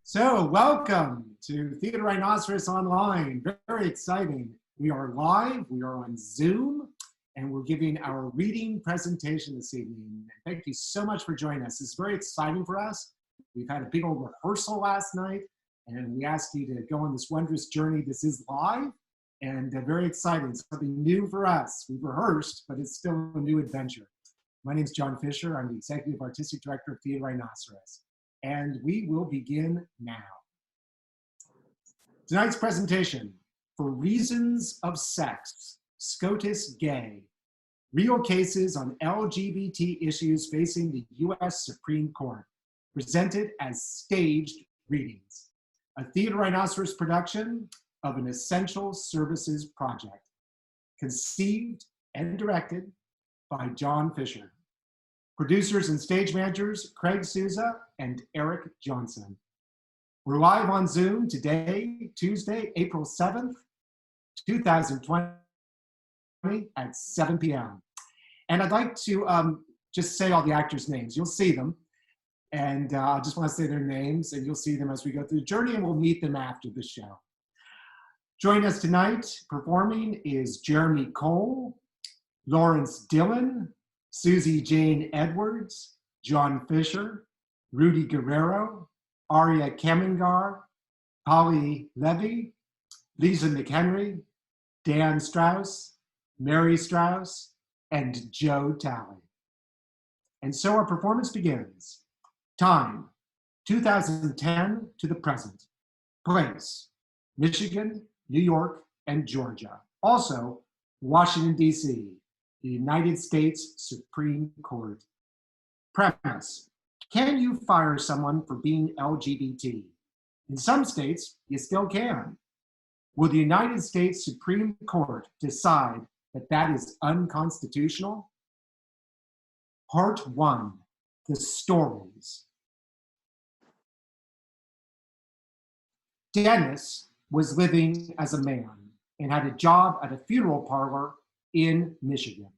So welcome to Theater Rhinoceros Online. Very exciting. We are live, we are on Zoom, and we're giving our reading presentation this evening. Thank you so much for joining us. It's very exciting for us. We've had a big old rehearsal last night, and we asked you to go on this wondrous journey. This is live, and very exciting. Something new for us. We've rehearsed, but it's still a new adventure. My name is John Fisher. I'm the Executive Artistic Director of Theater Rhinoceros. And we will begin now. Tonight's presentation, For Reasons of Sex, SCOTUS GAY, Real Cases on LGBT Issues Facing the U.S. Supreme Court, presented as staged readings, a Theater Rhinoceros production of an essential services project, conceived and directed by John Fisher. Producers and stage managers, Craig Souza and Eric Johnson. We're live on Zoom today, Tuesday, April 7th, 2020 at 7 p.m. And I'd like to just say all the actors' names. You'll see them. And I just want to say their names, and you'll see them as we go through the journey, and we'll meet them after the show. Joining us tonight, performing, is Jeremy Cole, Lawrence Dillon, Suzy Jane Edwards, John Fisher, Rudy Guerrero, Arya Kamangar, Polly Levi, Lisa McHenry, Dan Strauss, Mary Strauss, and Joe Talley. And so our performance begins. Time, 2010 to the present. Place, Michigan, New York, and Georgia. Also, Washington, D.C., the United States Supreme Court. Premise: can you fire someone for being LGBT? In some states, you still can. Will the United States Supreme Court decide that that is unconstitutional? Part 1, the stories. Dennis was living as a man and had a job at a funeral parlor in Michigan.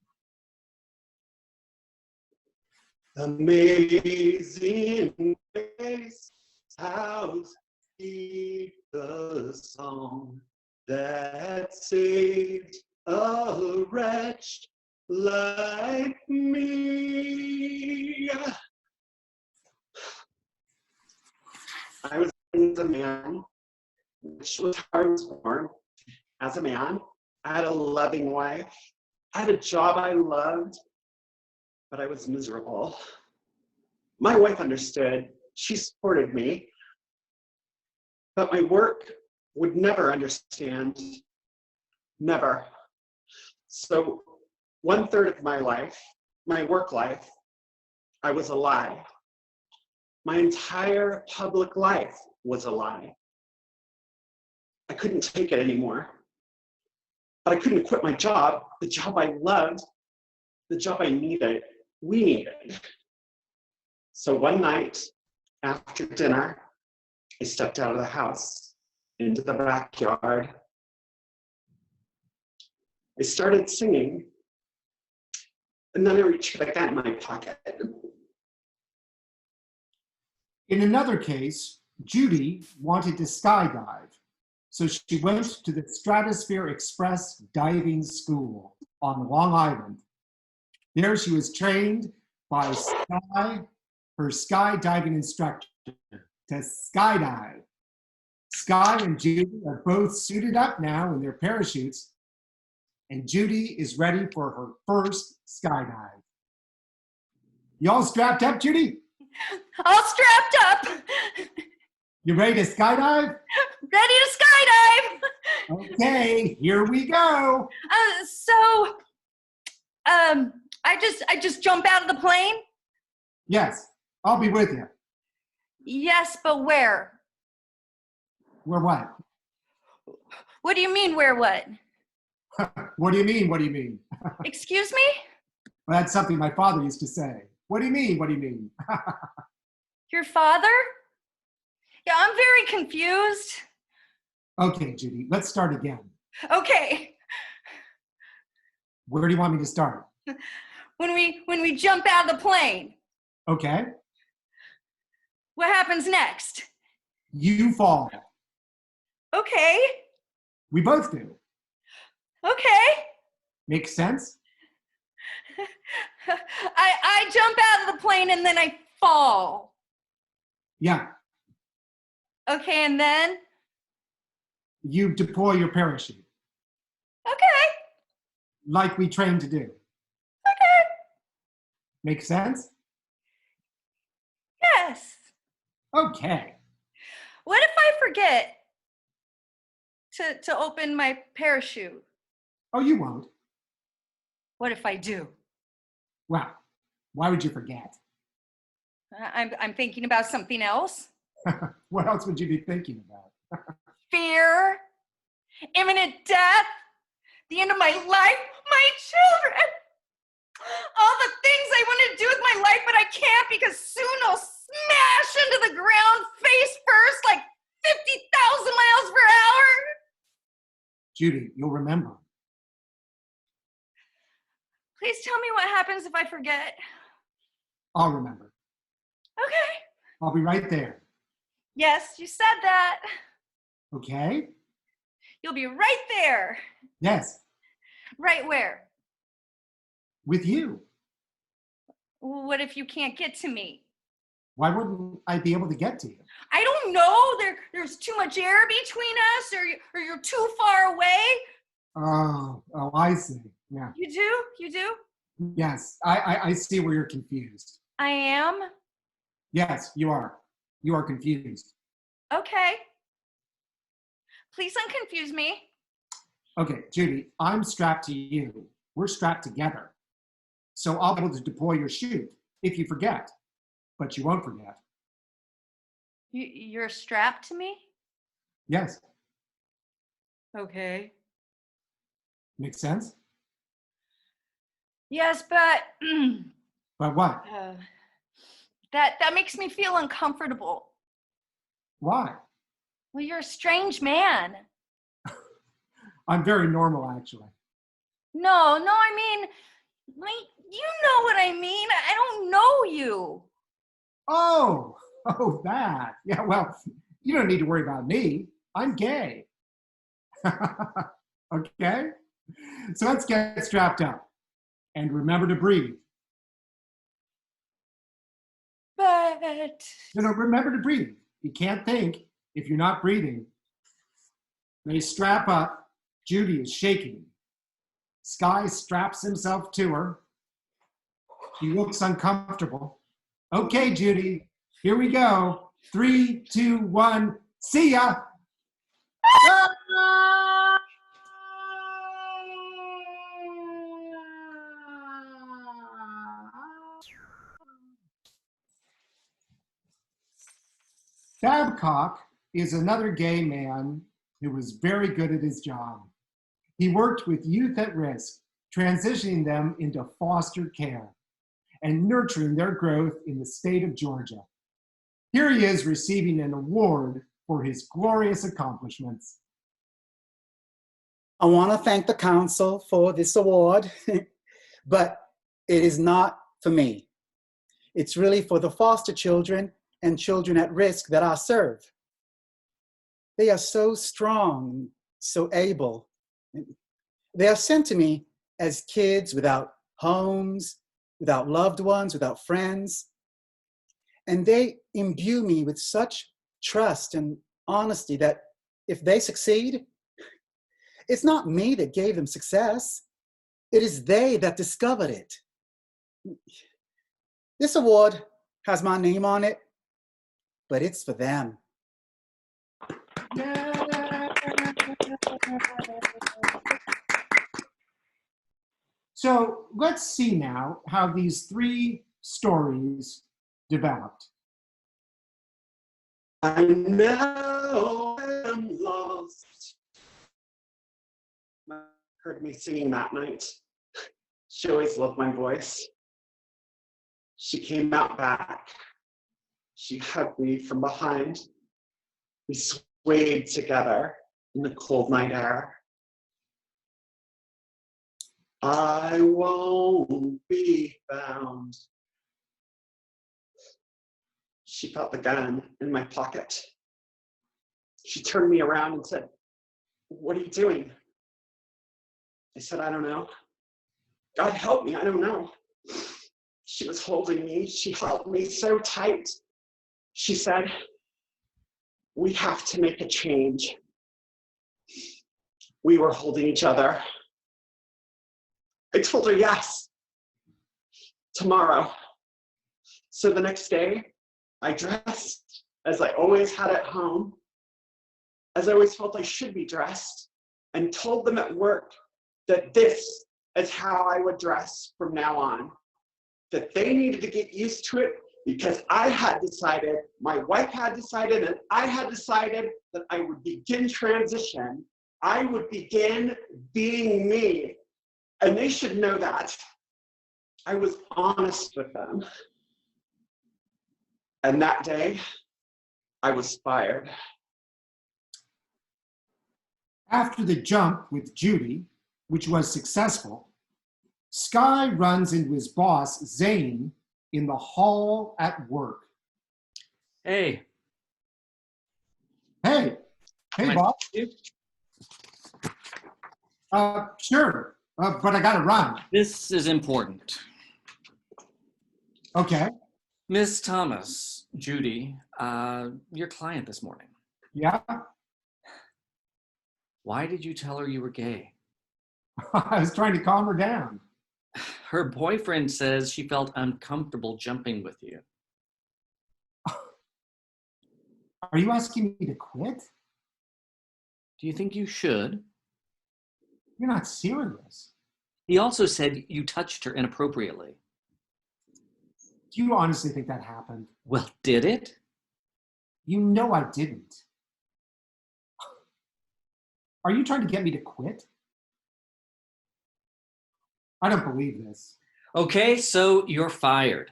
Amazing grace, how sweet the song that saved a wretch like me. I was a man, which was hard for. As a man, I had a loving wife. I had a job I loved, but I was miserable. My wife understood. She supported me, but my work would never understand. Never. So 1/3 of my life, my work life, I was a lie. My entire public life was a lie. I couldn't take it anymore. But I couldn't quit my job, the job I loved, the job I needed, we needed. So one night after dinner, I stepped out of the house into the backyard. I started singing, and then I reached back in my pocket. In another case, Judy wanted to skydive. So she went to the Stratosphere Express Diving School on Long Island. There she was trained by her skydiving instructor to skydive. Sky and Judy are both suited up now in their parachutes, and Judy is ready for her first skydive. You all strapped up, Judy? All strapped up. You ready to skydive? Ready to skydive. Okay, here we go. I just jump out of the plane? Yes, I'll be with you. Yes, but where? Where what? What do you mean, where what? What do you mean, what do you mean? Excuse me? Well, that's something my father used to say. What do you mean, what do you mean? Your father? Yeah, I'm very confused. Okay, Judy, let's start again. Okay. Where do you want me to start? When we jump out of the plane. Okay. What happens next? You fall. Okay. We both do. Okay. Makes sense? I jump out of the plane and then I fall. Yeah. Okay, and then? You deploy your parachute. Okay. Like we trained to do. Okay. Make sense? Yes. Okay. What if I forget to open my parachute? Oh, you won't. What if I do? Well, why would you forget? I'm thinking about something else. What else would you be thinking about? Fear, imminent death, the end of my life, my children. All the things I want to do with my life, but I can't because soon I'll smash into the ground face first like 50,000 miles per hour. Judy, you'll remember. Please tell me what happens if I forget. I'll remember. Okay. I'll be right there. Yes, you said that. Okay? You'll be right there. Yes, Right where? with you. What if you can't get to me? Why wouldn't I be able to get to you? I don't know. There's too much air between us, or you're too far away. Oh, I see. Yeah. You do? You do? Yes, I see where you're confused. I am? Yes, you are. You are confused. Okay. Please unconfuse me. Okay, Judy, I'm strapped to you. We're strapped together. So I'll be able to deploy your chute if you forget, but you won't forget. You're strapped to me? Yes, Okay. makes sense? Yes, but But what? that makes me feel uncomfortable. Why? Well, you're a strange man. I'm very normal, actually. No, I mean, you know what I mean. I don't know you. Oh, that. Yeah, well, you don't need to worry about me. I'm gay. Okay? So let's get strapped up. And remember to breathe. But No, remember to breathe. You can't think if you're not breathing. They strap up. Judy is shaking. Sky straps himself to her. She looks uncomfortable. Okay, Judy, here we go. 3, 2, 1, see ya! Babcock is another gay man who was very good at his job. He worked with youth at risk, transitioning them into foster care and nurturing their growth in the state of Georgia. Here he is receiving an award for his glorious accomplishments. I want to thank the council for this award, but it is not for me. It's really for the foster children and children at risk that I serve. They are so strong, so able. They are sent to me as kids without homes, without loved ones, without friends. And they imbue me with such trust and honesty that if they succeed, it's not me that gave them success. It is they that discovered it. This award has my name on it, but it's for them. So let's see now how these 3 stories developed. I know I'm lost. Mom heard me singing that night. She always loved my voice. She came out back. She hugged me from behind. We swayed together in the cold night air. I won't be found. She felt the gun in my pocket. She turned me around and said, "What are you doing?" I said, "I don't know. God help me, I don't know." She was holding me. She held me so tight. She said, "We have to make a change." We were holding each other. I told her yes, tomorrow. So the next day, I dressed as I always had at home, as I always felt I should be dressed, and told them at work that this is how I would dress from now on, that they needed to get used to it because I had decided, my wife had decided, and I had decided that I would begin transition. I would begin being me, and they should know that. I was honest with them. And that day, I was fired. After the jump with Judy, which was successful, Sky runs into his boss, Zane, in the hall at work. Hey. Hey, Can I boss. talk to you? Sure, but I gotta run. This is important. Okay, Miss Thomas, Judy, your client this morning. yeah. Why did you tell her you were gay? I was trying to calm her down. Her boyfriend says she felt uncomfortable jumping with you. Are you asking me to quit? Do you think you should? You're not serious. He also said you touched her inappropriately. Do you honestly think that happened? Well, did it? You know I didn't. Are you trying to get me to quit? I don't believe this. Okay, so you're fired.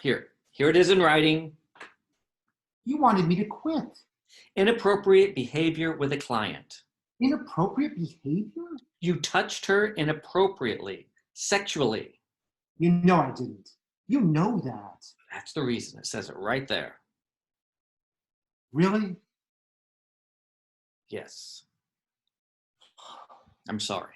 Here it is in writing. You wanted me to quit. Inappropriate behavior with a client. Inappropriate behavior? You touched her inappropriately, sexually. You know I didn't. You know that. That's the reason. It says it right there. Really? Yes. I'm sorry.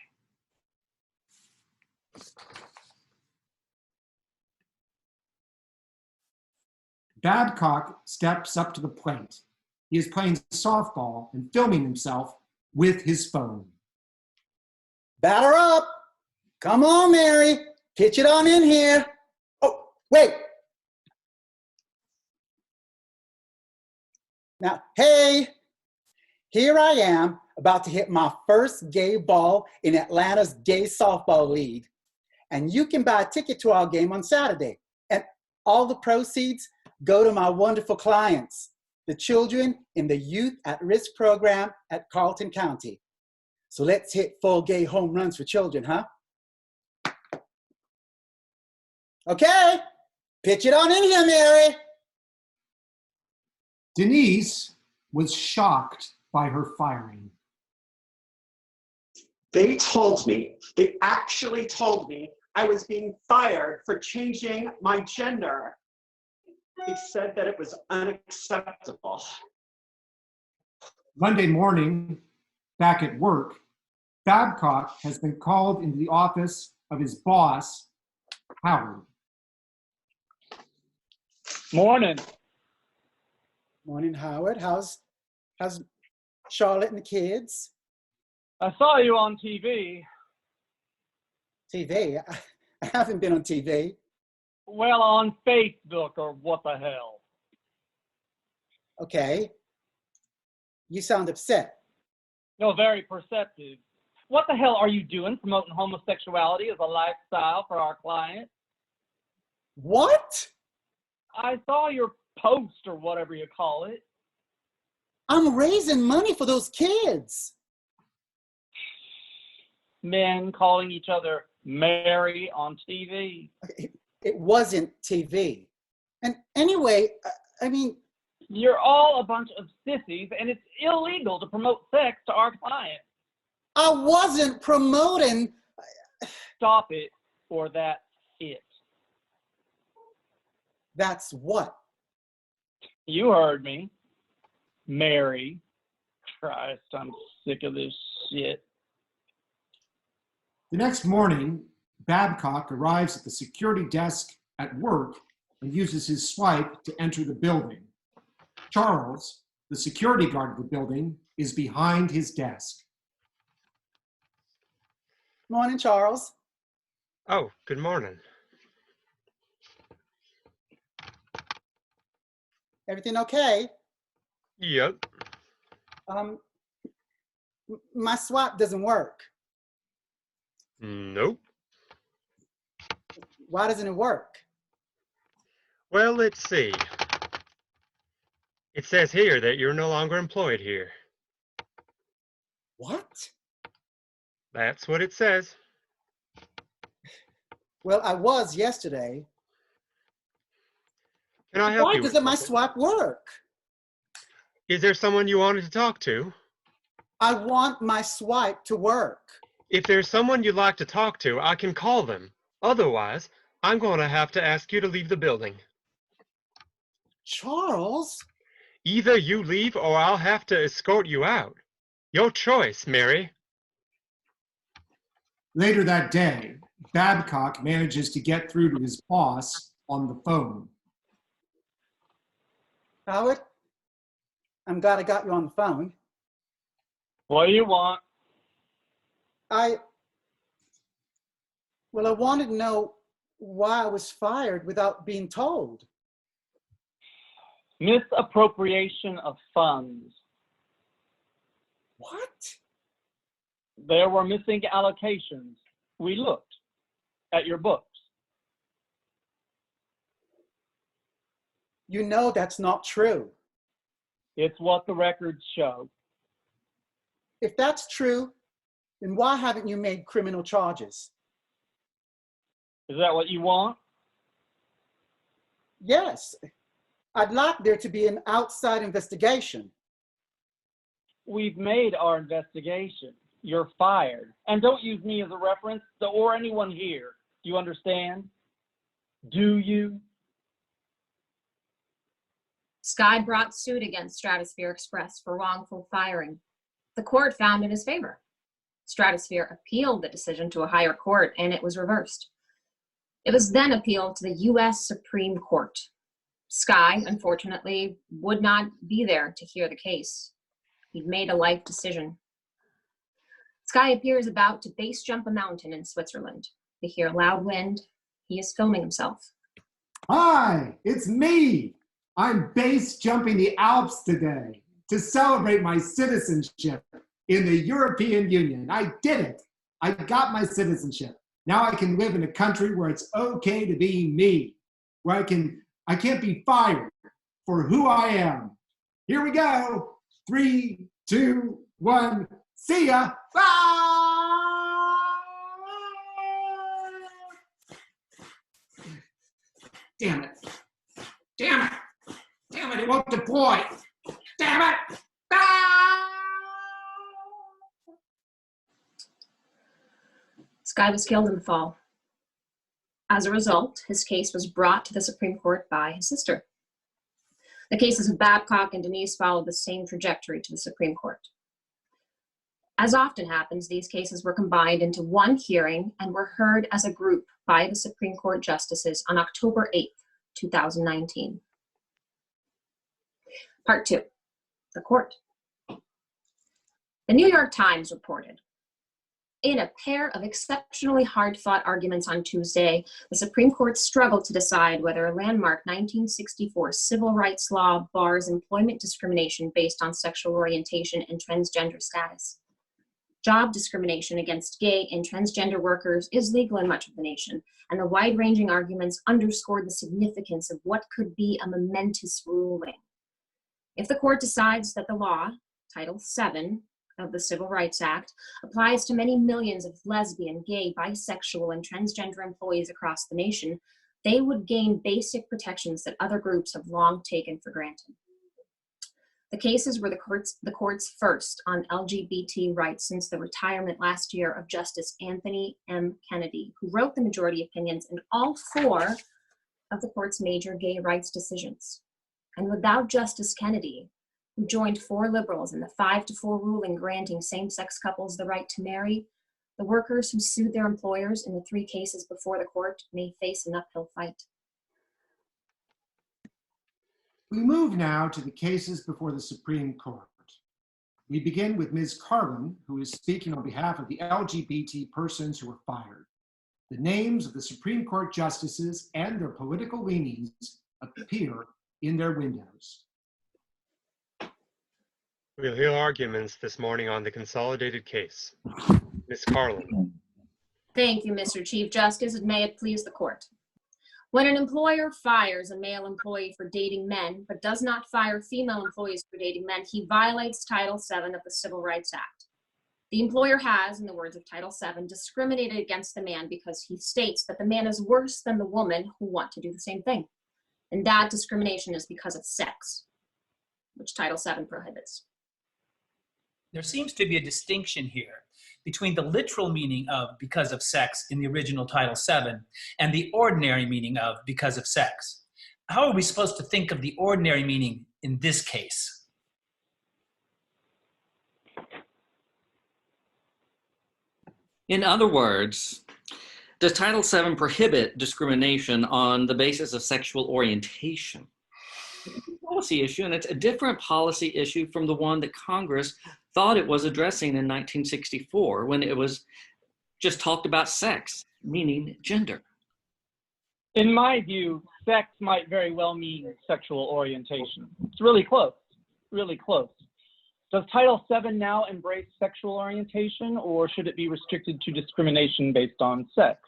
Babcock steps up to the plate. He is playing softball and filming himself with his phone. Batter up. Come on, Mary. Pitch it on in here. Oh, wait. Now, hey, here I am about to hit my first gay ball in Atlanta's gay softball league. And you can buy a ticket to our game on Saturday. And all the proceeds go to my wonderful clients, the children in the Youth at Risk program at Carlton County. So let's hit 4 gay home runs for children, huh? Okay, pitch it on in here, Mary. Denise was shocked by her firing. They actually told me I was being fired for changing my gender. They said that it was unacceptable. Monday morning, back at work, Babcock has been called into the office of his boss, Howard. Morning. Morning, Howard. How's Charlotte and the kids? I saw you on TV. TV? I haven't been on TV. Well, on Facebook or what the hell. Okay. You sound upset. No, very perceptive. What the hell are you doing promoting homosexuality as a lifestyle for our clients? What? I saw your post or whatever you call it. I'm raising money for those kids. Men calling each other Mary on TV. It wasn't TV. And anyway, I mean... You're all a bunch of sissies, and it's illegal to promote sex to our clients. I wasn't promoting... Stop it, or that's it. That's what? You heard me. Mary. Christ, I'm sick of this shit. The next morning, Babcock arrives at the security desk at work and uses his swipe to enter the building. Charles, the security guard of the building, is behind his desk. Morning, Charles. Oh, good morning. Everything okay? Yep. My swap doesn't work. Nope. Why doesn't it work? Well, let's see. It says here that you're no longer employed here. What? That's what it says. Well, I was yesterday. Can I help Why you? doesn't my something? swap work? Is there someone you wanted to talk to? I want my swipe to work. If there's someone you'd like to talk to, I can call them. Otherwise, I'm going to have to ask you to leave the building. Charles? Either you leave or I'll have to escort you out. Your choice, Mary. Later that day, Babcock manages to get through to his boss on the phone. Howard? I'm glad I got you on the phone. What do you want? I wanted to know why I was fired without being told. Misappropriation of funds. What? There were missing allocations. We looked at your books. You know that's not true. It's what the records show. If that's true, then why haven't you made criminal charges? Is that what you want? Yes. I'd like there to be an outside investigation. We've made our investigation. You're fired. And don't use me as a reference, or anyone here. Do you understand? Do you? Sky brought suit against Stratosphere Express for wrongful firing. The court found in his favor. Stratosphere appealed the decision to a higher court, and it was reversed. It was then appealed to the U.S. Supreme Court. Sky, unfortunately, would not be there to hear the case. He'd made a life decision. Sky appears about to base jump a mountain in Switzerland. They hear a loud wind. He is filming himself. Hi, it's me. I'm base jumping the Alps today to celebrate my citizenship in the European Union. I did it. I got my citizenship. Now I can live in a country where it's okay to be me, where I can't be fired for who I am. Here we go. 3, 2, 1. See ya. Bye. Damn it. Damn it. Damn it, it won't deploy. Damn it. Ah! Sky was killed in the fall. As a result, his case was brought to the Supreme Court by his sister. The cases of Babcock and Denise followed the same trajectory to the Supreme Court. As often happens, these cases were combined into one hearing and were heard as a group by the Supreme Court justices on October 8th, 2019. Part 2, the court. The New York Times reported, in a pair of exceptionally hard-fought arguments on Tuesday, the Supreme Court struggled to decide whether a landmark 1964 civil rights law bars employment discrimination based on sexual orientation and transgender status. Job discrimination against gay and transgender workers is legal in much of the nation, and the wide-ranging arguments underscored the significance of what could be a momentous ruling. If the court decides that the law, Title VII of the Civil Rights Act, applies to many millions of lesbian, gay, bisexual, and transgender employees across the nation, they would gain basic protections that other groups have long taken for granted. The cases were the court's first on LGBT rights since the retirement last year of Justice Anthony M. Kennedy, who wrote the majority opinions in all 4 of the court's major gay rights decisions. And without Justice Kennedy, who joined 4 liberals in the 5-4 ruling granting same-sex couples the right to marry, the workers who sued their employers in the 3 cases before the court may face an uphill fight. We move now to the cases before the Supreme Court. We begin with Ms. Karlan, who is speaking on behalf of the LGBT persons who were fired. The names of the Supreme Court justices and their political leanings appear in their windows. We'll hear arguments this morning on the consolidated case. Ms. Karlan. Thank you, Mr. Chief Justice, and may it please the court. When an employer fires a male employee for dating men, but does not fire female employees for dating men, he violates Title VII of the Civil Rights Act. The employer has, in the words of Title VII, discriminated against the man because he states that the man is worse than the woman who want to do the same thing. And that discrimination is because of sex, which Title VII prohibits. There seems to be a distinction here between the literal meaning of because of sex in the original Title VII and the ordinary meaning of because of sex. How are we supposed to think of the ordinary meaning in this case? In other words, does Title VII prohibit discrimination on the basis of sexual orientation? It's a policy issue, and it's a different policy issue from the one that Congress thought it was addressing in 1964 when it was just talked about sex, meaning gender. In my view, sex might very well mean sexual orientation. It's really close, really close. Does Title VII now embrace sexual orientation, or should it be restricted to discrimination based on sex?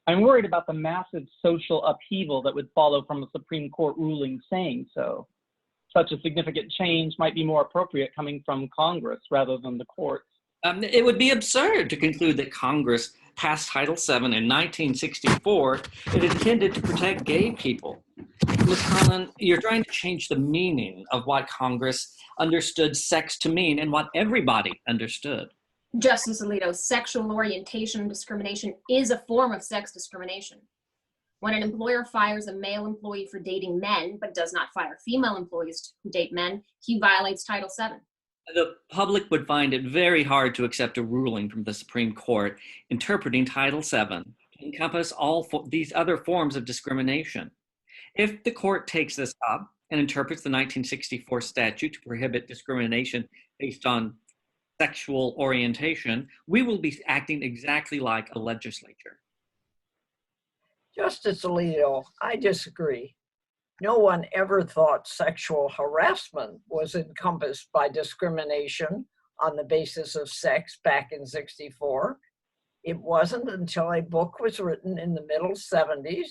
I'm worried about the massive social upheaval that would follow from a Supreme Court ruling saying so. Such a significant change might be more appropriate coming from Congress rather than the courts. It would be absurd to conclude that Congress passed Title VII in 1964. It intended to protect gay people. Ms. Karlan, you're trying to change the meaning of what Congress understood sex to mean and what everybody understood. Justice Alito, sexual orientation discrimination is a form of sex discrimination. When an employer fires a male employee for dating men, but does not fire female employees who date men, he violates Title VII. The public would find it very hard to accept a ruling from the Supreme Court interpreting Title VII to encompass all these other forms of discrimination. If the court takes this up and interprets the 1964 statute to prohibit discrimination based on sexual orientation, we will be acting exactly like a legislature. Justice Alito, I disagree. No one ever thought sexual harassment was encompassed by discrimination on the basis of sex back in '64. It wasn't until a book was written in the middle '70s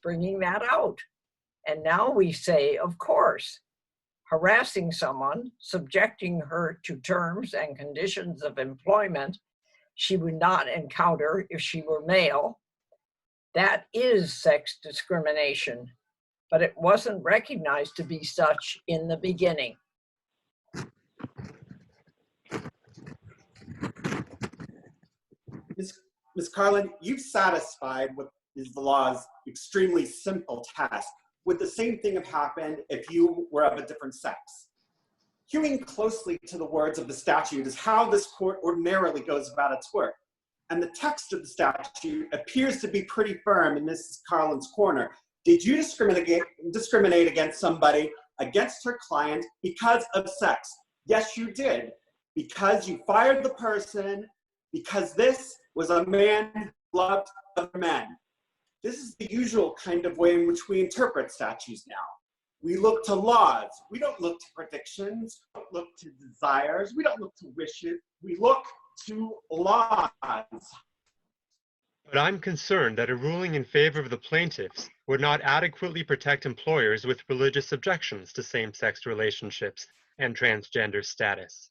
bringing that out. And now we say, of course, harassing someone, subjecting her to terms and conditions of employment she would not encounter if she were male, that is sex discrimination, but it wasn't recognized to be such in the beginning. Ms. Karlan, you've satisfied what is the law's extremely simple task. Would the same thing have happened if you were of a different sex? Hewing closely to the words of the statute is how this court ordinarily goes about its work. And the text of the statute appears to be pretty firm in Mrs. Karlan's corner. Did you discriminate against somebody, against her client, because of sex? Yes, you did. Because you fired the person, because this was a man who loved other men. This is the usual kind of way in which we interpret statutes now. We look to laws. We don't look to predictions. We don't look to desires. We don't look to wishes. We look to laws. But I'm concerned that a ruling in favor of the plaintiffs would not adequately protect employers with religious objections to same-sex relationships and transgender status.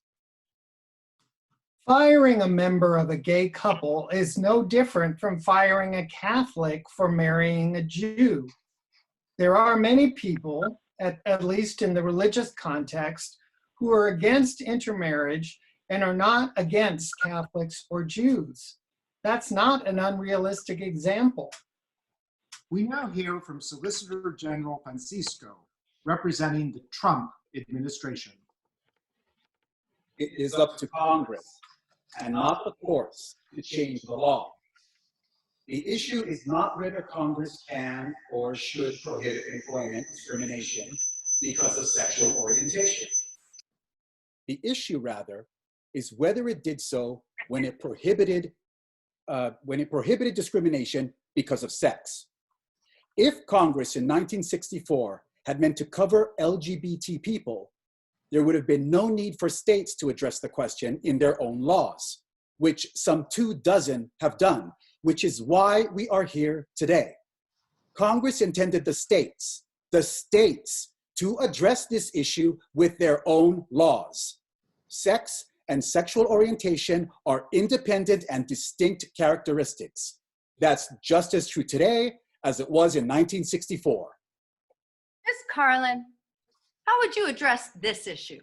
Firing a member of a gay couple is no different from firing a Catholic for marrying a Jew. There are many people, at least in the religious context, who are against intermarriage and are not against Catholics or Jews. That's not an unrealistic example. We now hear from Solicitor General Francisco, representing the Trump administration. it is up to Congress and not the courts to change the law. The issue is not whether Congress can or should prohibit employment discrimination because of sexual orientation. The issue, rather, is whether it did so when it prohibited discrimination because of sex. If Congress in 1964 had meant to cover LGBT people, there would have been no need for states to address the question in their own laws, which some 24 have done, which is why we are here today. Congress intended the states to address this issue with their own laws. Sex and sexual orientation are independent and distinct characteristics. That's just as true today as it was in 1964. Ms. Karlan, how would you address this issue?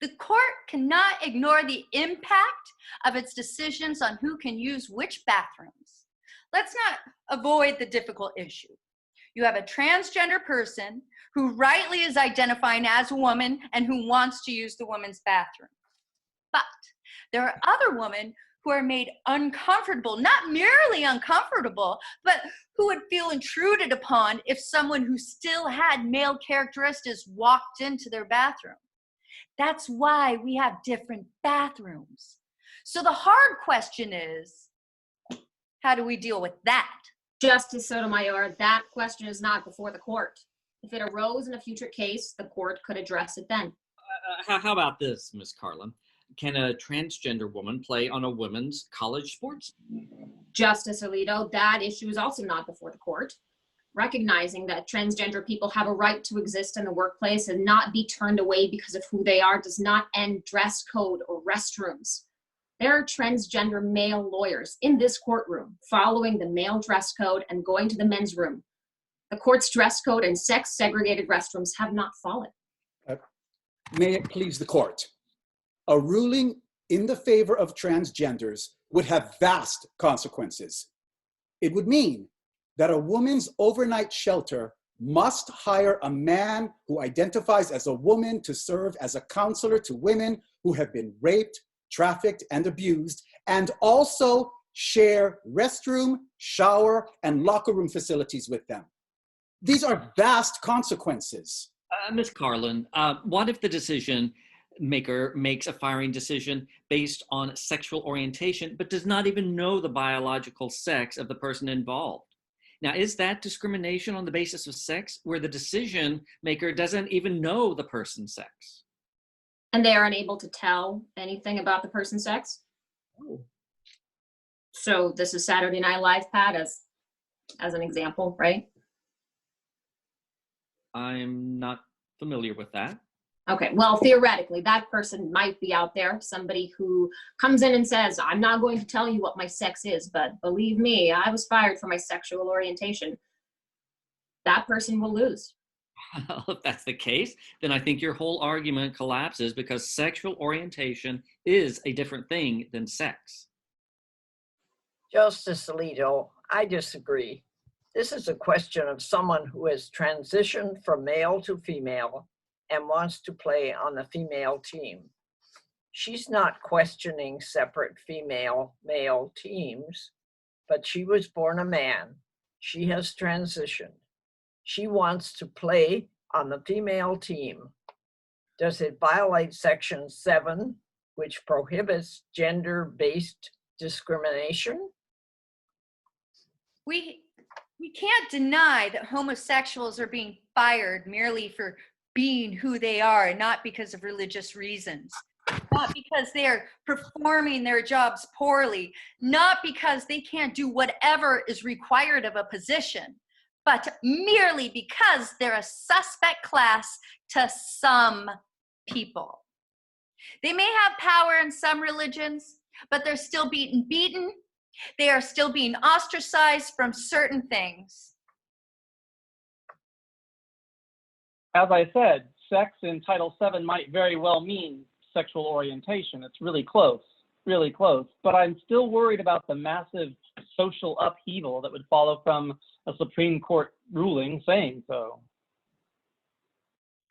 The court cannot ignore the impact of its decisions on who can use which bathrooms. Let's not avoid the difficult issue. You have a transgender person who rightly is identifying as a woman and who wants to use the woman's bathroom. But there are other women who are made uncomfortable, not merely uncomfortable, but who would feel intruded upon if someone who still had male characteristics walked into their bathroom. That's why we have different bathrooms. So the hard question is, how do we deal with that? Justice Sotomayor, that question is not before the court. If it arose in a future case, the court could address it then. How about this, Ms. Karlan? Can a transgender woman play on a women's college sports? Justice Alito, that issue is also not before the court. Recognizing that transgender people have a right to exist in the workplace and not be turned away because of who they are does not end dress code or restrooms. There are transgender male lawyers in this courtroom following the male dress code and going to the men's room. The court's dress code and sex-segregated restrooms have not fallen. May it please the court. A ruling in the favor of transgenders would have vast consequences. It would mean that a woman's overnight shelter must hire a man who identifies as a woman to serve as a counselor to women who have been raped, trafficked, and abused, and also share restroom, shower, and locker room facilities with them. These are vast consequences. Ms. Karlan, what if the decision maker makes a firing decision based on sexual orientation, but does not even know the biological sex of the person involved? Now, is that discrimination on the basis of sex where the decision maker doesn't even know the person's sex? And they are unable to tell anything about the person's sex? Oh. So this is Saturday Night Live, Pat, as an example, right? I'm not familiar with that. Okay, well, theoretically, that person might be out there, somebody who comes in and says, I'm not going to tell you what my sex is, but believe me, I was fired for my sexual orientation. That person will lose. Well, if that's the case, then I think your whole argument collapses because sexual orientation is a different thing than sex. Justice Alito, I disagree. This is a question of someone who has transitioned from male to female and wants to play on the female team. She's not questioning separate female-male teams, but she was born a man. She has transitioned. She wants to play on the female team. Does it violate Section 7, which prohibits gender-based discrimination? We can't deny that homosexuals are being fired merely for being who they are and not because of religious reasons, not because they're performing their jobs poorly, not because they can't do whatever is required of a position, but merely because they're a suspect class to some people. They may have power in some religions, but they're still being beaten. They are still being ostracized from certain things. As I said, sex in Title VII might very well mean sexual orientation. It's really close, but I'm still worried about the massive social upheaval that would follow from a Supreme Court ruling saying so.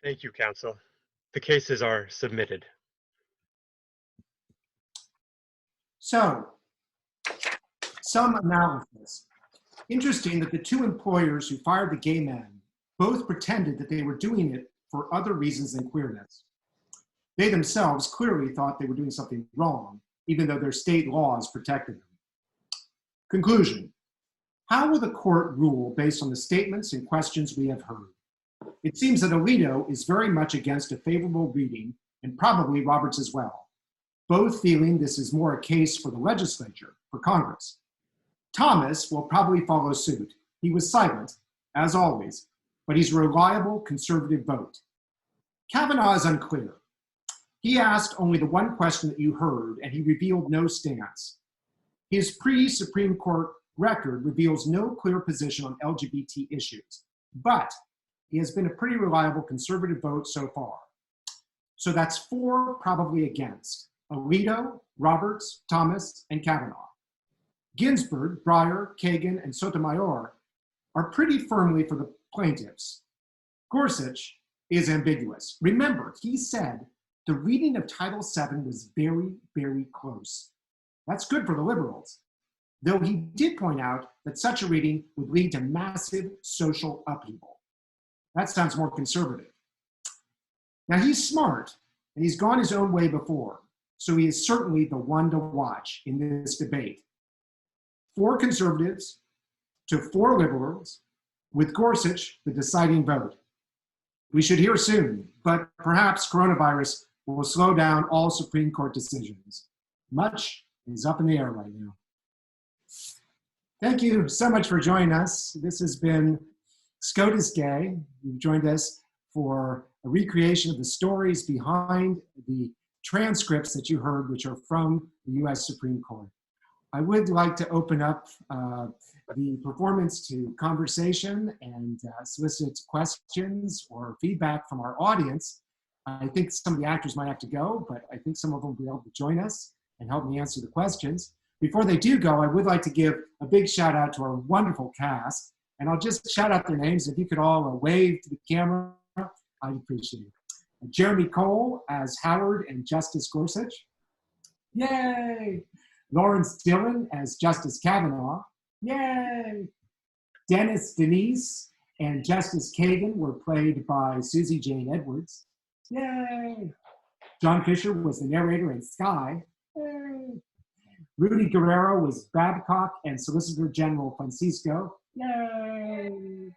Thank you, counsel. The cases are submitted. So, some analysis. Interesting that the two employers who fired the gay men both pretended that they were doing it for other reasons than queerness. They themselves clearly thought they were doing something wrong, even though their state laws protected them. Conclusion. How will the court rule based on the statements and questions we have heard? It seems that Alito is very much against a favorable reading, and probably Roberts as well, both feeling this is more a case for the legislature, for Congress. Thomas will probably follow suit. He was silent, as always, but he's a reliable conservative vote. Kavanaugh is unclear. He asked only the one question that you heard, and he revealed no stance. His pre-Supreme Court record reveals no clear position on LGBT issues, but he has been a pretty reliable conservative vote so far. So that's 4 probably against: Alito, Roberts, Thomas, and Kavanaugh. Ginsberg, Breyer, Kagan, and Sotomayor are pretty firmly for the plaintiffs. Gorsuch is ambiguous. Remember, he said the reading of Title VII was very, very close. That's good for the liberals, though he did point out that such a reading would lead to massive social upheaval. That sounds more conservative. Now he's smart, and he's gone his own way before, so he is certainly the one to watch in this debate. 4 conservatives to 4 liberals, with Gorsuch the deciding vote. We should hear soon, but perhaps coronavirus will slow down all Supreme Court decisions. Much is up in the air right now. Thank you so much for joining us. This has been SCOTUS Gay. You've joined us for a recreation of the stories behind the transcripts that you heard, which are from the US Supreme Court. I would like to open up the performance to conversation and solicit questions or feedback from our audience. I think some of the actors might have to go, but I think some of them will be able to join us and help me answer the questions. Before they do go, I would like to give a big shout out to our wonderful cast, and I'll just shout out their names. If you could all wave to the camera, I'd appreciate it. Jeremy Cole as Howard and Justice Gorsuch. Yay! Lawrence Dillon as Justice Kavanaugh. Yay! Denise, and Justice Kagan were played by Suzy Jane Edwards. Yay! John Fisher was the narrator and Sky. Yay! Rudy Guerrero was Babcock and Solicitor General Francisco. Yay!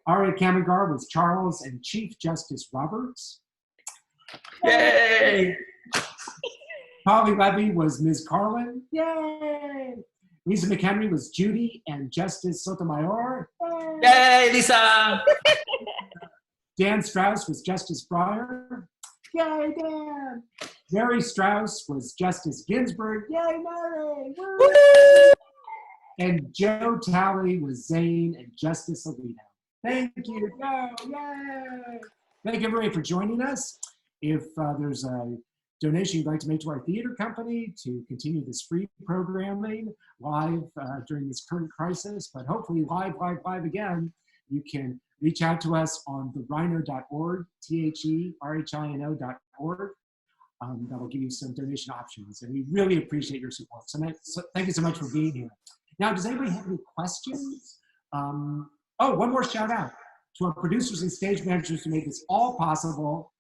Arya Kamangar was Charles and Chief Justice Roberts. Yay! Polly Levy was Ms. Karlan. Yay! Lisa McHenry was Judy and Justice Sotomayor. Yay, Lisa! Dan Strauss was Justice Breyer. Yay, Dan! Mary Strauss was Justice Ginsberg. Yay, Mary! Woo! And Joe Talley was Zane and Justice Alito. Thank you, Joe. Yay! Thank you, everybody, for joining us. If there's a donation you'd like to make to our theater company to continue this free programming live during this current crisis, but hopefully live again, you can reach out to us on the rhino.org, THERHINO.org. That will give you some donation options, and we really appreciate your support. So thank you so much for being here. Now, does anybody have any questions? Oh, one more shout out to our producers and stage managers who made this all possible.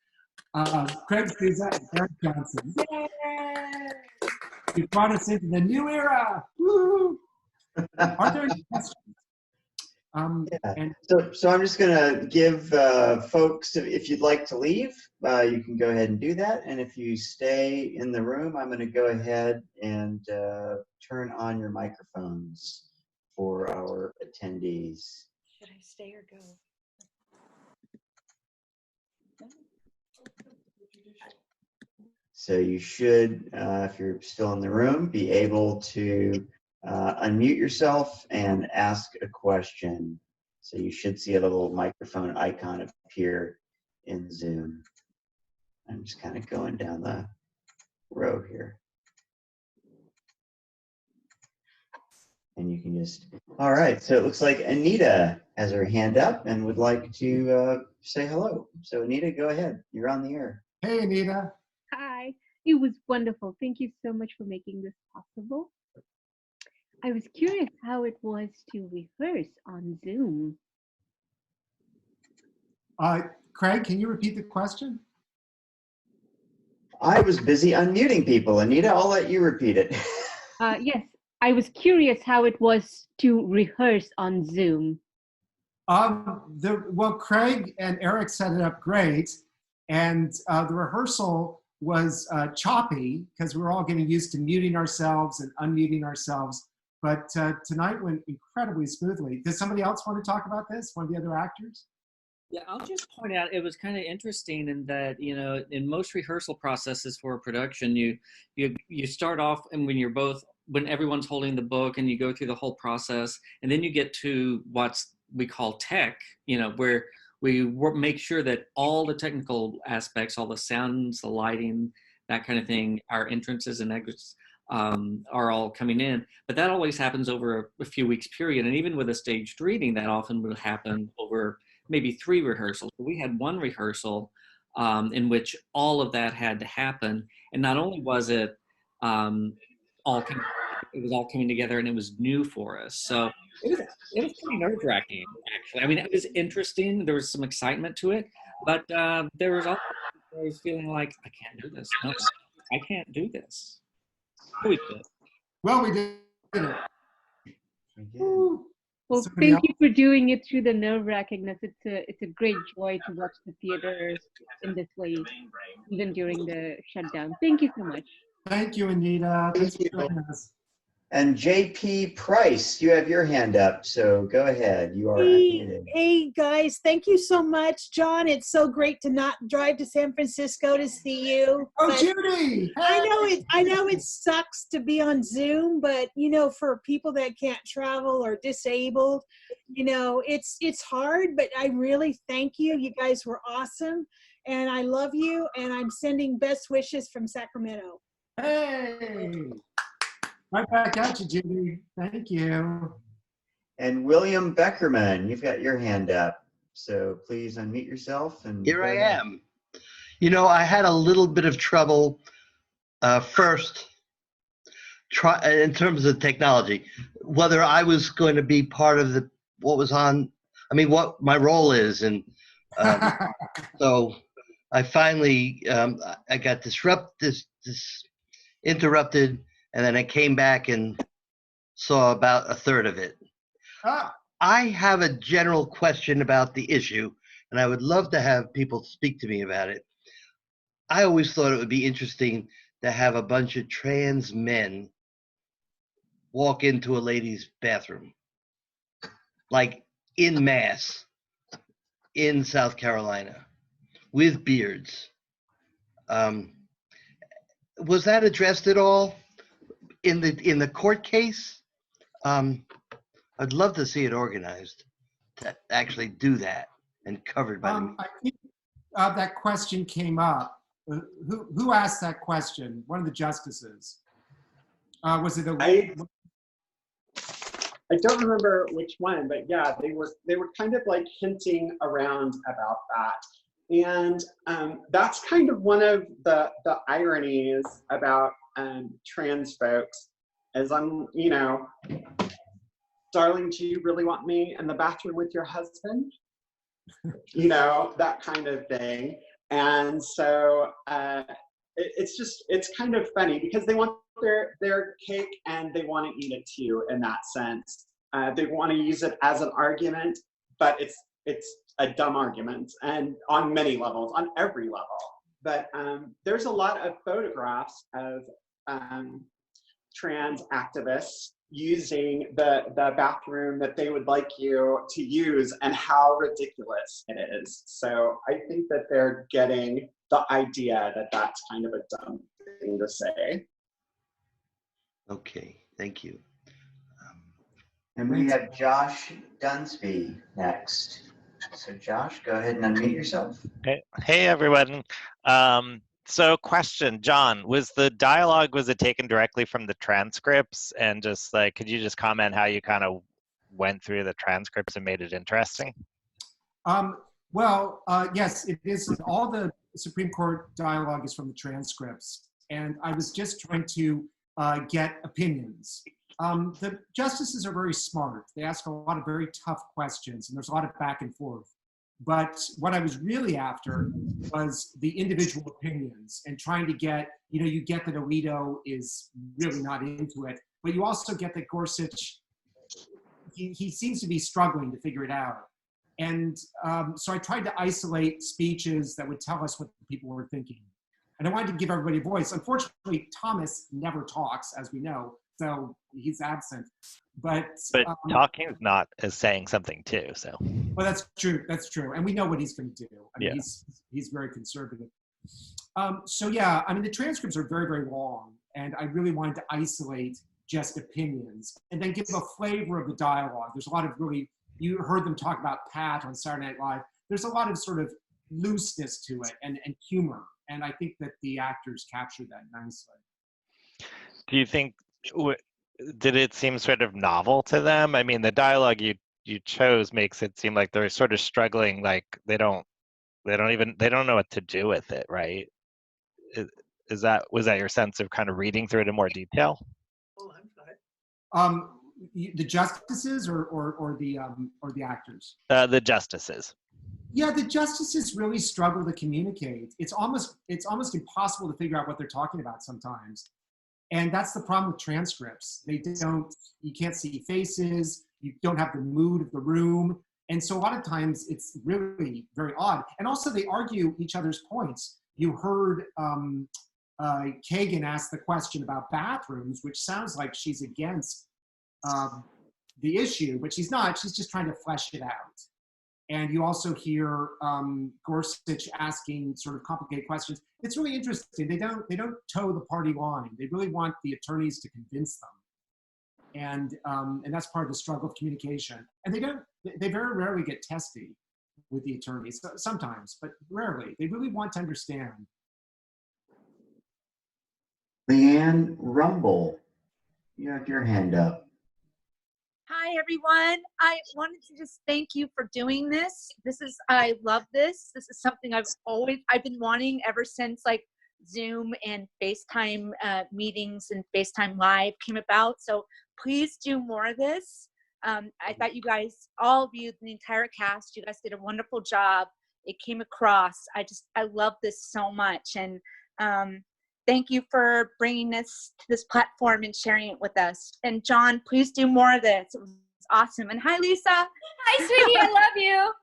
Craig Souza and Eric Johnson. Yay! You brought us into the new era. Woo! Are there any questions? So I'm just gonna give folks, if you'd like to leave, you can go ahead and do that. And if you stay in the room, I'm gonna go ahead and turn on your microphones for our attendees. Should I stay or go? So you should, if you're still in the room, be able to unmute yourself and ask a question. So you should see a little microphone icon appear in Zoom. I'm just kind of going down the row here. And you can just, all right, so it looks like Anita has her hand up and would like to say hello. So Anita, go ahead, you're on the air. Hey, Anita. Hi. It was wonderful. Thank you so much for making this possible. I was curious how it was to rehearse on Zoom. Craig, can you repeat the question? I was busy unmuting people. Anita, I'll let you repeat it. Yes, I was curious how it was to rehearse on Zoom. Well, Craig and Eric set it up great, and the rehearsal was choppy because we were all getting used to muting ourselves and unmuting ourselves. But tonight went incredibly smoothly. Does somebody else want to talk about this? One of the other actors? Yeah, I'll just point out it was kind of interesting in that, you know, in most rehearsal processes for a production, you start off and when everyone's holding the book and you go through the whole process, and then you get to what we call tech, you know, where we make sure that all the technical aspects, all the sounds, the lighting, that kind of thing, our entrances and exits are all coming in. But that always happens over a few weeks period. And even with a staged reading, that often will happen over maybe 3 rehearsals. But we had 1 rehearsal in which all of that had to happen. And not only was it all coming together, and it was new for us. So it was pretty nerve-wracking, actually. I mean, it was interesting. There was some excitement to it, but there was also feeling like, I can't do this. No, I can't do this. We did. Well, we did it. Well, thank you for doing it through the nerve-wrackingness. It's a great joy to watch the theater in this way, even during the shutdown. Thank you so much. Thank you, Anita. Thanks for joining us. And JP Price, you have your hand up, so go ahead. You are unmuted. Hey guys, thank you so much. John, it's so great to not drive to San Francisco to see you. Oh, Judy! Hey. I know it sucks to be on Zoom, but you know, for people that can't travel or disabled, you know, it's hard, but I really thank you. You guys were awesome, and I love you, and I'm sending best wishes from Sacramento. Hey! Right back at you, Judy. Thank you. And William Beckerman, you've got your hand up. So please unmute yourself. And here I am. You know, I had a little bit of trouble first in terms of technology, whether I was going to be part of what my role is. And so I finally, I got interrupted. And then I came back and saw about a third of it. I have a general question about the issue, and I would love to have people speak to me about it. I always thought it would be interesting to have a bunch of trans men walk into a ladies' bathroom, like en masse in South Carolina, with beards. Was that addressed at all? In the court case, I'd love to see it organized to actually do that and covered by I think that question came up. Who asked that question? One of the justices. Was it I don't remember which one, but yeah, they were kind of like hinting around about that. And that's kind of one of the ironies about trans folks, as I'm, you know, darling, do you really want me in the bathroom with your husband? You know, that kind of thing. And so it's kind of funny because they want their cake and they want to eat it too, in that sense. They want to use it as an argument, but it's a dumb argument, and on many levels, on every level. But there's a lot of photographs of trans activists using the bathroom that they would like you to use and how ridiculous it is. So I think that they're getting the idea that that's kind of a dumb thing to say. Okay, thank you. And we have Josh Dunsby next. So Josh, go ahead and unmute yourself. Hey everyone. So question, John, was it taken directly from the transcripts, and just like, could you just comment how you kind of went through the transcripts and made it interesting? Yes, it is. All the Supreme Court dialogue is from the transcripts. and I was just trying to get opinions. The justices are very smart. They ask a lot of very tough questions, and there's a lot of back and forth. But what I was really after was the individual opinions and trying to get, you get that Alito is really not into it, but you also get that Gorsuch, he seems to be struggling to figure it out. And so I tried to isolate speeches that would tell us what people were thinking. And I wanted to give everybody a voice. Unfortunately, Thomas never talks, as we know, so he's absent. But talking is not as saying something too, so. Well, that's true. That's true. And we know what he's going to do. I mean, Yeah. he's very conservative. So yeah, I mean, the transcripts are very, very long, and I really wanted to isolate just opinions and then give a flavor of the dialogue. There's a lot of really, you heard them talk about Pat on Saturday Night Live. There's a lot of sort of looseness to it and humor. And I think that the actors captured that nicely. Do you think, did it seem sort of novel to them? I mean, the dialogue you chose makes it seem like they're sort of struggling, like they don't know what to do with it, right? Was that your sense of kind of reading through it in more detail? The justices or the actors? The justices. Yeah, the justices really struggle to communicate. It's almost impossible to figure out what they're talking about sometimes. And that's the problem with transcripts. You can't see faces, you don't have the mood of the room. And so a lot of times it's really very odd. And also they argue each other's points. You heard Kagan ask the question about bathrooms, which sounds like she's against the issue, but she's not. She's just trying to flesh it out. And you also hear Gorsuch asking sort of complicated questions. It's really interesting. They don't toe the party line. They really want the attorneys to convince them. And that's part of the struggle of communication. And they very rarely get testy with the attorneys, sometimes, but rarely. They really want to understand. Leanne Rumble, you have your hand up. Hi, everyone. I wanted to just thank you for doing this. I love this. This is something I've been wanting ever since like Zoom and FaceTime meetings and FaceTime Live came about. So please do more of this. I thought you guys, all of you, the entire cast, you guys did a wonderful job. It came across. I love this so much. And thank you for bringing this to this platform and sharing it with us. And John, please do more of this. It was awesome. And hi, Lisa. Hi, sweetie. I love you.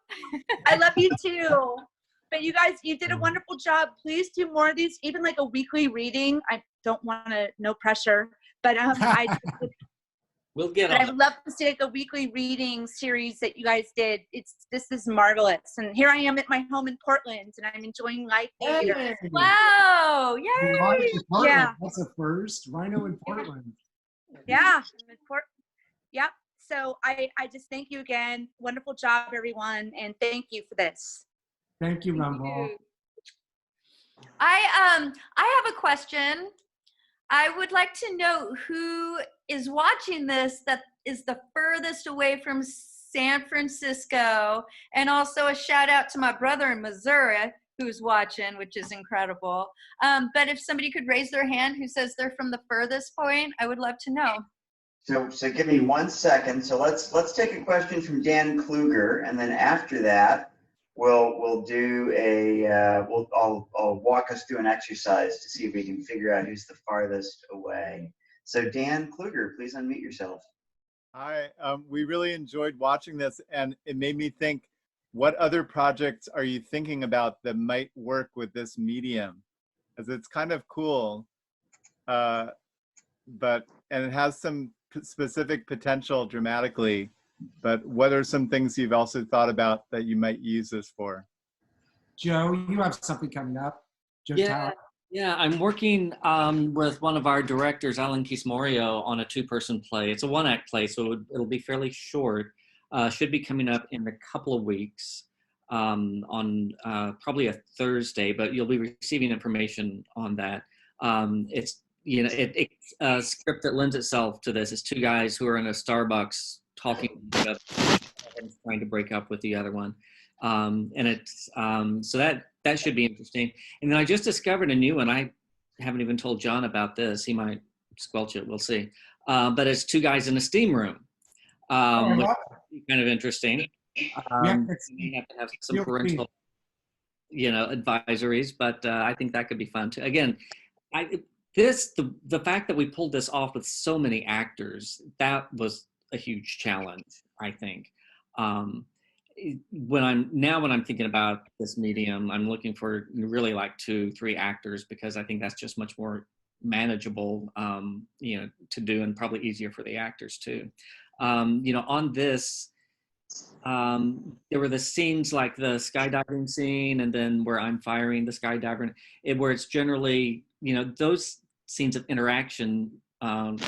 I love you too. But you guys, you did a wonderful job. Please do more of these, even like a weekly reading. I don't want to, no pressure, but we'll get on. I would love to see like a weekly reading series that you guys did. This is marvelous. And here I am at my home in Portland, and I'm enjoying life here. Hey. Wow! Yay! Yeah. That's a first. Rhino in Portland. Yeah. Yep. So I just thank you again. Wonderful job, everyone, and thank you for this. Thank you, Rumble. I have a question. I would like to know who is watching this that is the furthest away from San Francisco, and also a shout out to my brother in Missouri who's watching, which is incredible. But if somebody could raise their hand who says they're from the furthest point, I would love to know. So give me 1 second. So let's take a question from Dan Kluger, and then after that, we'll do I'll walk us through an exercise to see if we can figure out who's the farthest away. So Dan Kluger, please unmute yourself. Hi, we really enjoyed watching this, and it made me think, what other projects are you thinking about that might work with this medium? Because it's kind of cool, and it has some specific potential dramatically. But what are some things you've also thought about that you might use this for? Joe, you have something coming up. Joe Tower. Yeah, I'm working with one of our directors, Alan Kismorio, on a two-person play. It's a one-act play, so it'll be fairly short. Should be coming up in a couple of weeks on probably a Thursday, but you'll be receiving information on that. It's a script that lends itself to this. It's two guys who are in a Starbucks talking about trying to break up with the other one. And it's so that should be interesting. And then I just discovered a new one. I haven't even told John about this. He might squelch it. We'll see. But it's Two Guys in a Steam Room, which is kind of interesting. You may have to have some parental, advisories, but I think that could be fun too. Again, the fact that we pulled this off with so many actors, that was a huge challenge, I think. When I'm thinking about this medium, I'm looking for really like 2-3 actors, because I think that's just much more manageable, to do, and probably easier for the actors too. On this, there were the scenes like the skydiving scene, and then where I'm firing the skydiver, where it's generally, those scenes of interaction, that's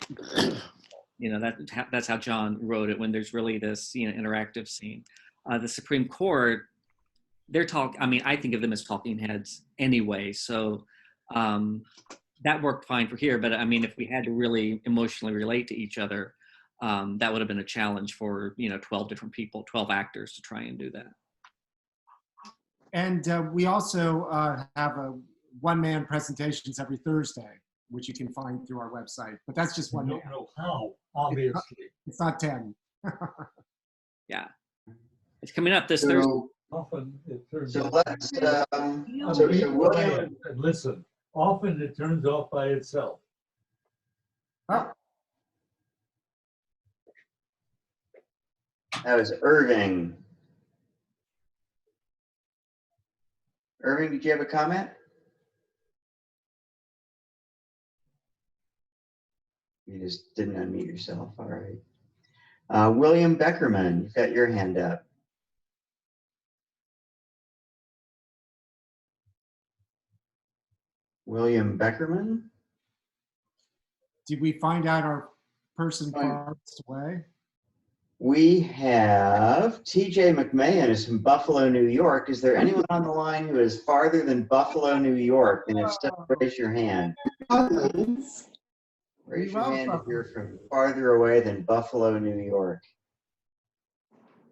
how John wrote it, when there's really this, interactive scene. The Supreme Court, I think of them as talking heads anyway, so that worked fine for here. But if we had to really emotionally relate to each other, that would have been a challenge for 12 different people, 12 actors to try and do that. And we also have a one-man presentations every Thursday, which you can find through our website. But that's just one man. I don't know how, obviously. It's not 10. Yeah. It's coming up this Thursday. Often it turns So off. let's, William. Listen, often it turns off by itself. Oh. That was Irving. Irving, did you have a comment? You just didn't unmute yourself. All right. William Beckerman, you've got your hand up. William Beckerman? Did we find out our person farthest away? We have TJ McMahon is from Buffalo, New York. Is there anyone on the line who is farther than Buffalo, New York? And if so, raise your hand. Raise your hand if you're from farther away than Buffalo, New York.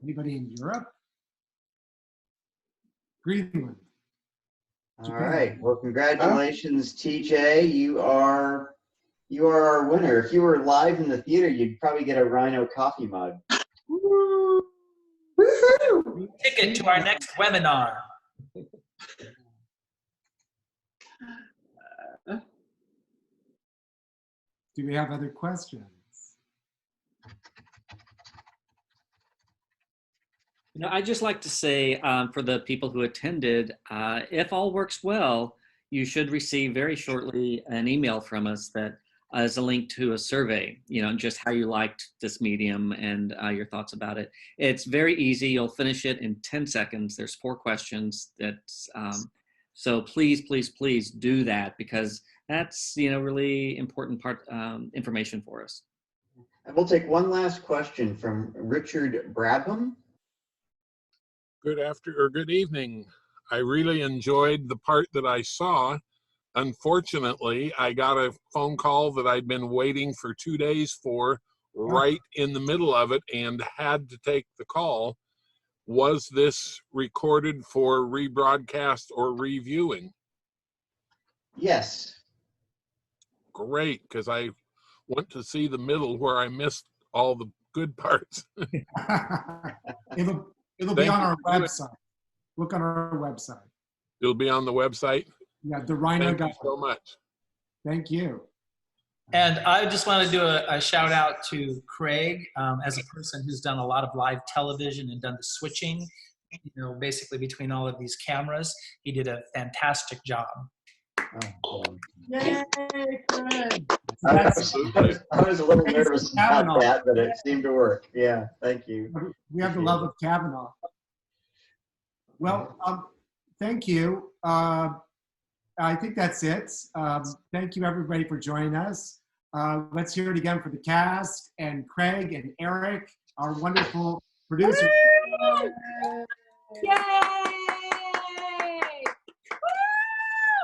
Anybody in Europe? Greenland. All right. Well, congratulations, TJ. You are our winner. If you were live in the theater, you'd probably get a Rhino coffee mug. Ticket to our next webinar. Do we have other questions? I'd just like to say, for the people who attended, if all works well, you should receive very shortly an email from us that is a link to a survey, just how you liked this medium and your thoughts about it. It's very easy. You'll finish it in 10 seconds. There's 4 questions. So please, please, please do that, because that's, really important information for us. And we'll take one last question from Richard Brabham. Good evening. I really enjoyed the part that I saw. Unfortunately, I got a phone call that I'd been waiting for 2 days for right in the middle of it and had to take the call. Was this recorded for rebroadcast or reviewing? Yes. Great, because I went to see the middle where I missed all the good parts. It'll be on our website. Look on our website. It'll be on the website? Yeah, the Rhino. Thank you so much. Thank you. And I just want to do a shout out to Craig, as a person who's done a lot of live television and done the switching, basically between all of these cameras. He did a fantastic job. Yay, Craig! I was a little nervous about that, but it seemed to work. Yeah, thank you. We have the love of Kavanaugh. Well, thank you. I think that's it. Thank you, everybody, for joining us. Let's hear it again for the cast and Craig and Eric, our wonderful producers. Yay!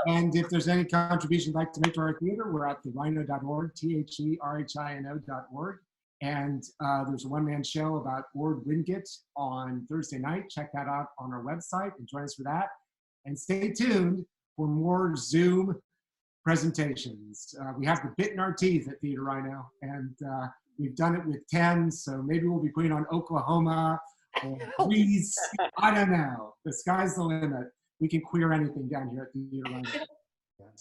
And if there's any contribution you'd like to make to our theater, we're at therhino.org, THERHINO.org. And there's a one-man show about Ord Wingate on Thursday night. Check that out on our website and join us for that. And stay tuned for more Zoom presentations. We have the bit in our teeth at Theater Rhino, and we've done it with 10, so maybe we'll be putting on Oklahoma or Greece. I don't know. The sky's the limit. We can queer anything down here at Theater Rhino.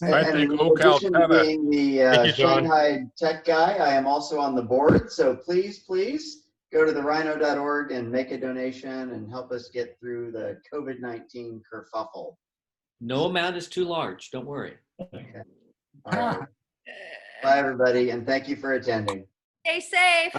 And in addition to being the Shanghai tech guy, I am also on the board. So please go to therhino.org and make a donation and help us get through the COVID-19 kerfuffle. No amount is too large. Don't worry. Okay. All right. Bye, everybody, and thank you for attending. Stay safe.